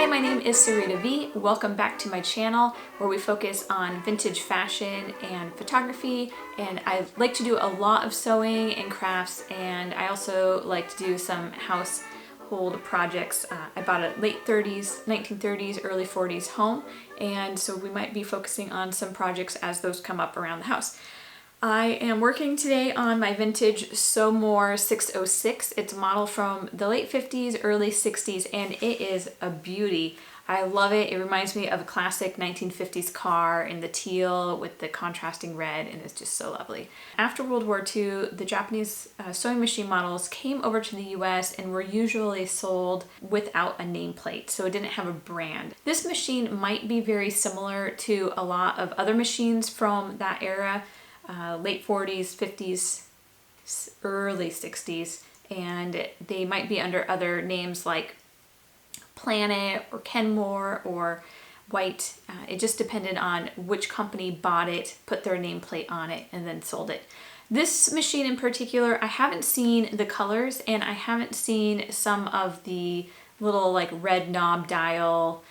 Hi, my name is Sarita V. Welcome back to my channel where we focus on vintage fashion and photography, and I like to do a lot of sewing and crafts, and I also like to do some household projects. I bought a late 30s, 1930s, early 40s home, and so we might be focusing on some projects as those come up around the house. I am working today on my vintage Sewmor 606. It's a model from the late 50s, early 60s, and it is a beauty. I love it. It reminds me of a classic 1950s car in the teal with the contrasting red, and it's just so lovely. After World War II, the Japanese sewing machine models came over to the US and were usually sold without a nameplate, so it didn't have a brand. This machine might be very similar to a lot of other machines from that era. Late 40s, 50s, early 60s, and they might be under other names like Planet or Kenmore or White. It just depended on which company bought it, put their nameplate on it, and then sold it. This machine in particular, I haven't seen the colors, and I haven't seen some of the little like red knob dial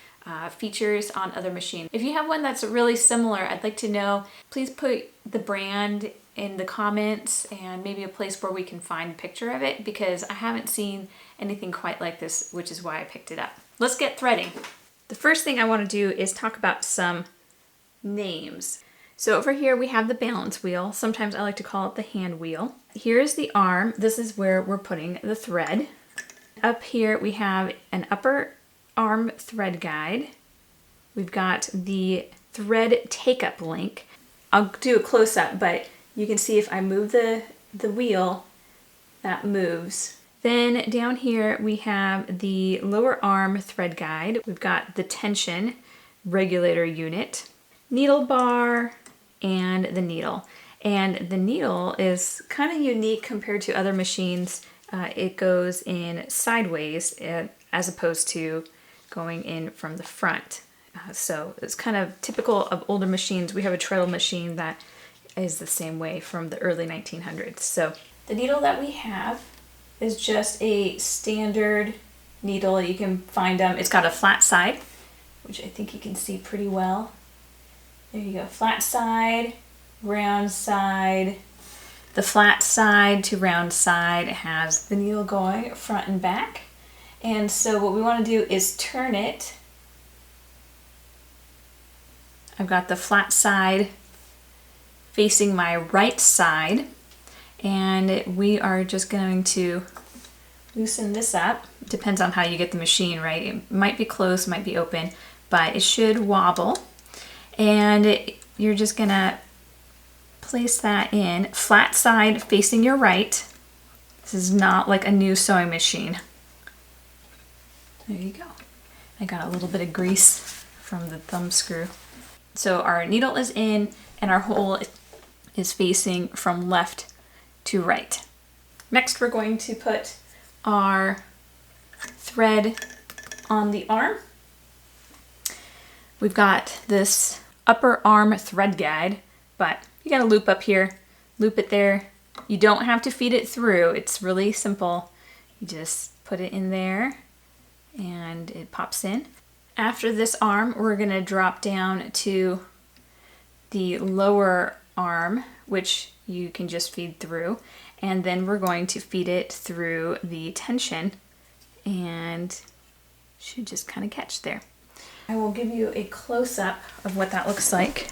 features on other machines. If you have one that's really similar, I'd like to know. Please put the brand in the comments and maybe a place where we can find a picture of it, because I haven't seen anything quite like this, which is why I picked it up. Let's get threading. The first thing I want to do is talk about some names. So over here we have the balance wheel. Sometimes I like to call it the hand wheel. Here's the arm. This is where we're putting the thread. Up here we have an upper arm thread guide. We've got the thread take-up link. I'll do a close-up, but you can see if I move the wheel, that moves. Then down here we have the lower arm thread guide. We've got the tension regulator unit, needle bar, and the needle. And the needle is kind of unique compared to other machines. It goes in sideways as opposed to going in from the front. So it's kind of typical of older machines. We have a treadle machine that is the same way from the early 1900s. So the needle that we have is just a standard needle. You can find them. It's got a flat side, which I think you can see pretty well. There you go. Flat side, round side. The flat side to round side has the needle going front and back. And so what we want to do is turn it. I've got the flat side facing my right side, and we are just going to loosen this up. Depends on how you get the machine, right? It might be closed, might be open, but it should wobble. And you're just gonna place that in, flat side facing your right. This is not like a new sewing machine. There you go. I got a little bit of grease from the thumb screw. So our needle is in and our hole is facing from left to right. Next we're going to put our thread on the arm. We've got this upper arm thread guide, but you got a loop up here, loop it there. You don't have to feed it through. It's really simple. You just put it in there and it pops in. After this arm, we're gonna drop down to the lower arm, which you can just feed through, and then we're going to feed it through the tension, and should just kind of catch there. I will give you a close-up of what that looks like.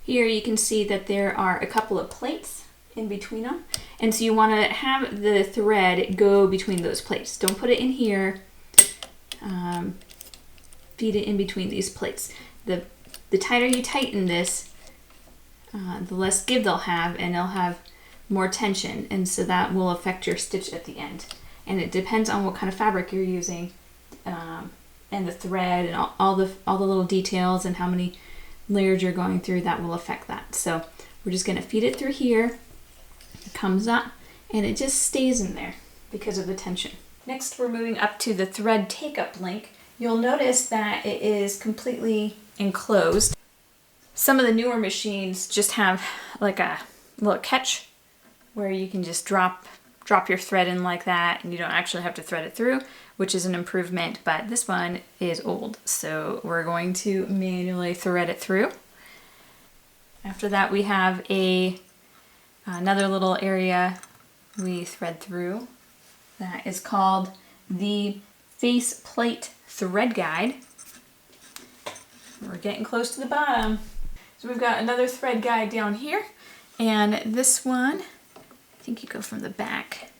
Here you can see that there are a couple of plates in between them, and so you want to have the thread go between those plates. Don't put it in here. Feed it in between these plates. The tighter you tighten this, the less give they'll have, and they'll have more tension, and so that will affect your stitch at the end. And it depends on what kind of fabric you're using, and the thread, and all the little details, and how many layers you're going through. That will affect that. So we're just going to feed it through here. It comes up, and it just stays in there because of the tension. Next, we're moving up to the thread take-up link. You'll notice that it is completely enclosed. Some of the newer machines just have like a little catch where you can just drop drop your thread in like that and you don't actually have to thread it through, which is an improvement, but this one is old. So we're going to manually thread it through. After that, we have another little area we thread through that is called the Face Plate Thread Guide. We're getting close to the bottom. So we've got another thread guide down here, and this one, I think you go from the back.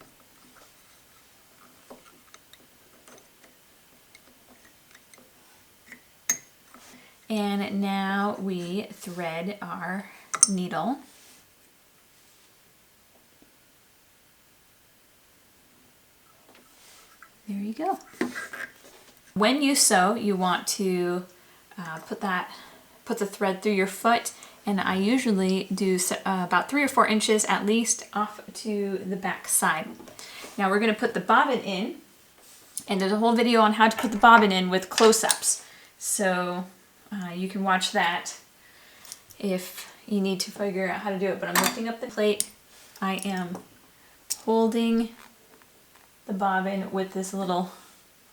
And now we thread our needle. There you go. When you sew, you want to put the thread through your foot, and I usually do about 3 or 4 inches at least off to the back side. Now we're going to put the bobbin in, and there's a whole video on how to put the bobbin in with close-ups. So you can watch that if you need to figure out how to do it. But I'm lifting up the plate. I am holding the bobbin with this little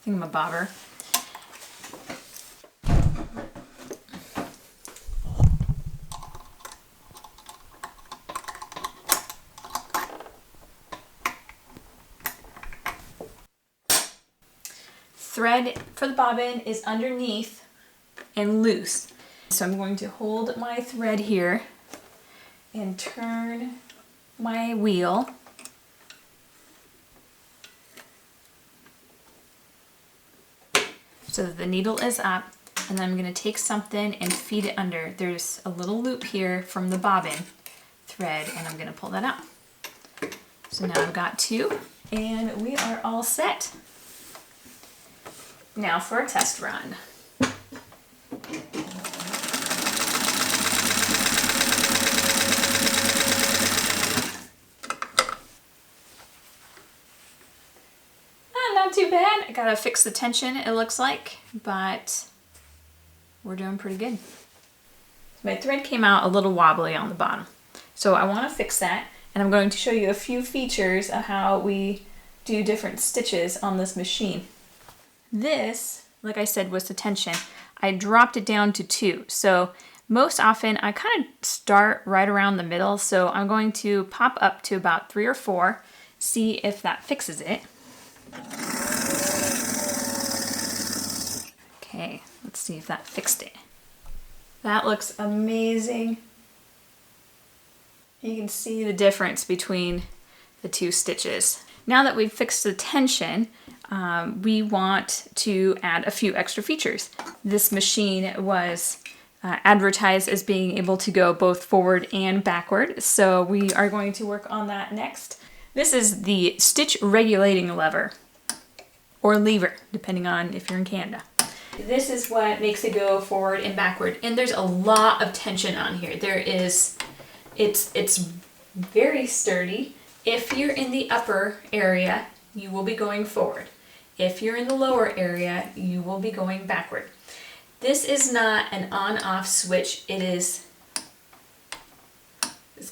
thingamabobber. Thread for the bobbin is underneath and loose. So I'm going to hold my thread here and turn my wheel. So that the needle is up, and then I'm going to take something and feed it under. There's a little loop here from the bobbin thread, and I'm going to pull that out. So now I've got 2, and we are all set. Now for a test run. Not too bad. I gotta fix the tension, it looks like, but we're doing pretty good. My thread came out a little wobbly on the bottom, so I want to fix that, and I'm going to show you a few features of how we do different stitches on this machine. This, like I said, was the tension. I dropped it down to 2, so most often I kind of start right around the middle, so I'm going to pop up to about 3 or 4, see if that fixes it. Okay, let's see if that fixed it. That looks amazing. You can see the difference between the 2 stitches. Now that we've fixed the tension, we want to add a few extra features. This machine was advertised as being able to go both forward and backward, so we are going to work on that next. This is the stitch regulating lever, or lever, depending on if you're in Canada. This is what makes it go forward and backward, and there's a lot of tension on here. It's very sturdy. If you're in the upper area, you will be going forward. If you're in the lower area, you will be going backward. This is not an on-off switch. It's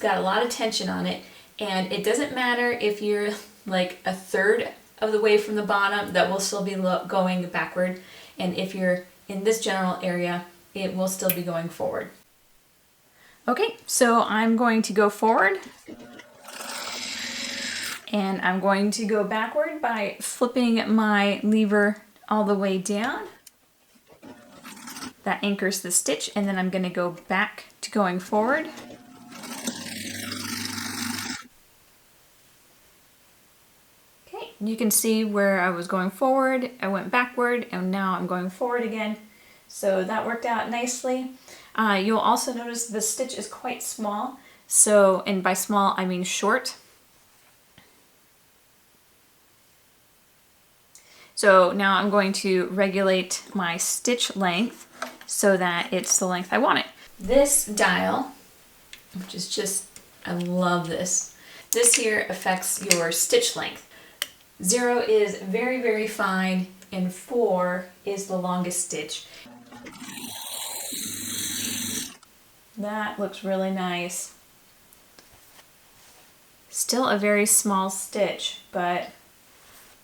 got a lot of tension on it, and it doesn't matter if you're like a third of the way from the bottom, that will still be going backward, and if you're in this general area, it will still be going forward. Okay, so I'm going to go forward, and I'm going to go backward by flipping my lever all the way down. That anchors the stitch, and then I'm going to go back to going forward. Okay, you can see where I was going forward, I went backward, and now I'm going forward again. So that worked out nicely. You'll also notice the stitch is quite small. So, and by small, I mean short. So now I'm going to regulate my stitch length so that it's the length I want it. This dial, which is just, I love this. This here affects your stitch length. 0 is very, very fine, and 4 is the longest stitch. That looks really nice. Still a very small stitch, but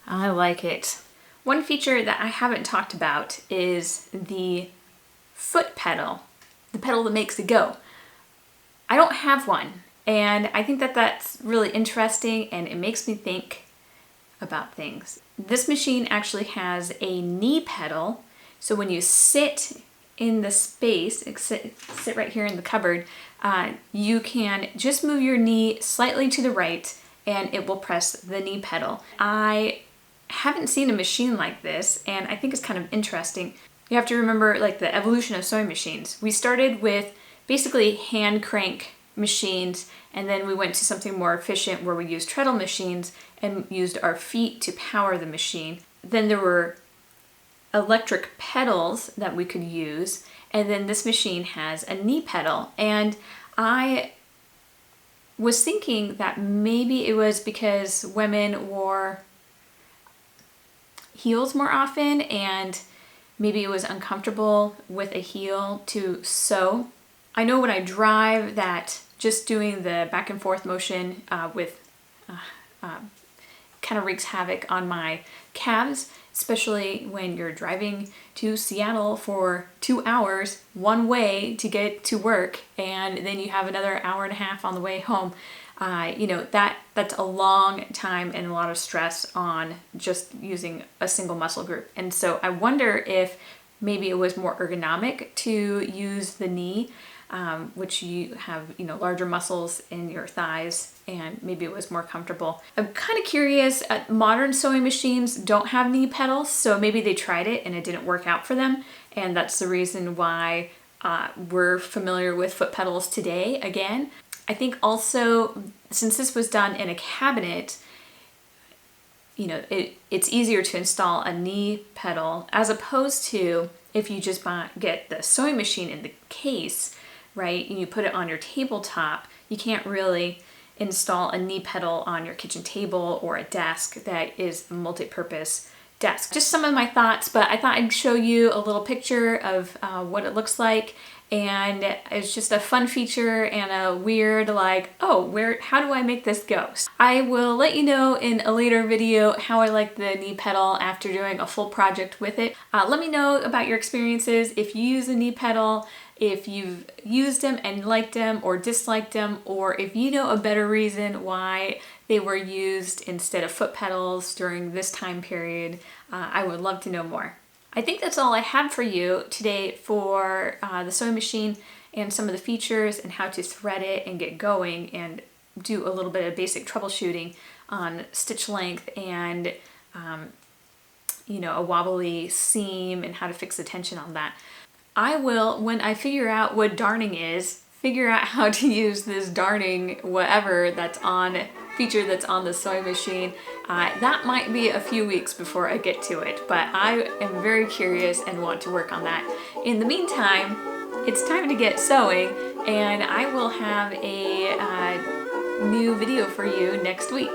I like it. One feature that I haven't talked about is the foot pedal, the pedal that makes it go. I don't have one, and I think that that's really interesting, and it makes me think about things. This machine actually has a knee pedal, so when you sit in the space, sit right here in the cupboard, you can just move your knee slightly to the right and it will press the knee pedal. I haven't seen a machine like this, and I think it's kind of interesting. You have to remember like the evolution of sewing machines. We started with basically hand crank machines, and then we went to something more efficient where we used treadle machines and used our feet to power the machine. Then there were electric pedals that we could use, and then this machine has a knee pedal. And I was thinking that maybe it was because women wore heels more often, and maybe it was uncomfortable with a heel to sew. I know when I drive that just doing the back and forth motion kind of wreaks havoc on my calves, especially when you're driving to Seattle for 2 hours one way to get to work, and then you have another hour and a half on the way home. You know, that's a long time and a lot of stress on just using a single muscle group. And so I wonder if maybe it was more ergonomic to use the knee, which you have, you know, larger muscles in your thighs, and maybe it was more comfortable. I'm kind of curious, modern sewing machines don't have knee pedals, so maybe they tried it and it didn't work out for them, and that's the reason why we're familiar with foot pedals today again. I think also, since this was done in a cabinet, you know, it's easier to install a knee pedal as opposed to if you just get the sewing machine in the case, right, and you put it on your tabletop. You can't really install a knee pedal on your kitchen table or a desk that is a multi-purpose desk. Just some of my thoughts, but I thought I'd show you a little picture of what it looks like, and it's just a fun feature and a weird like, oh, how do I make this go? I will let you know in a later video how I like the knee pedal after doing a full project with it. Let me know about your experiences, if you use a knee pedal, if you've used them and liked them or disliked them, or if you know a better reason why they were used instead of foot pedals during this time period. I would love to know more. I think that's all I have for you today for the sewing machine and some of the features and how to thread it and get going and do a little bit of basic troubleshooting on stitch length and you know, a wobbly seam and how to fix the tension on that. I will, when I figure out what darning is, figure out how to use this darning whatever feature that's on the sewing machine. That might be a few weeks before I get to it, but I am very curious and want to work on that. In the meantime, it's time to get sewing, and I will have a new video for you next week.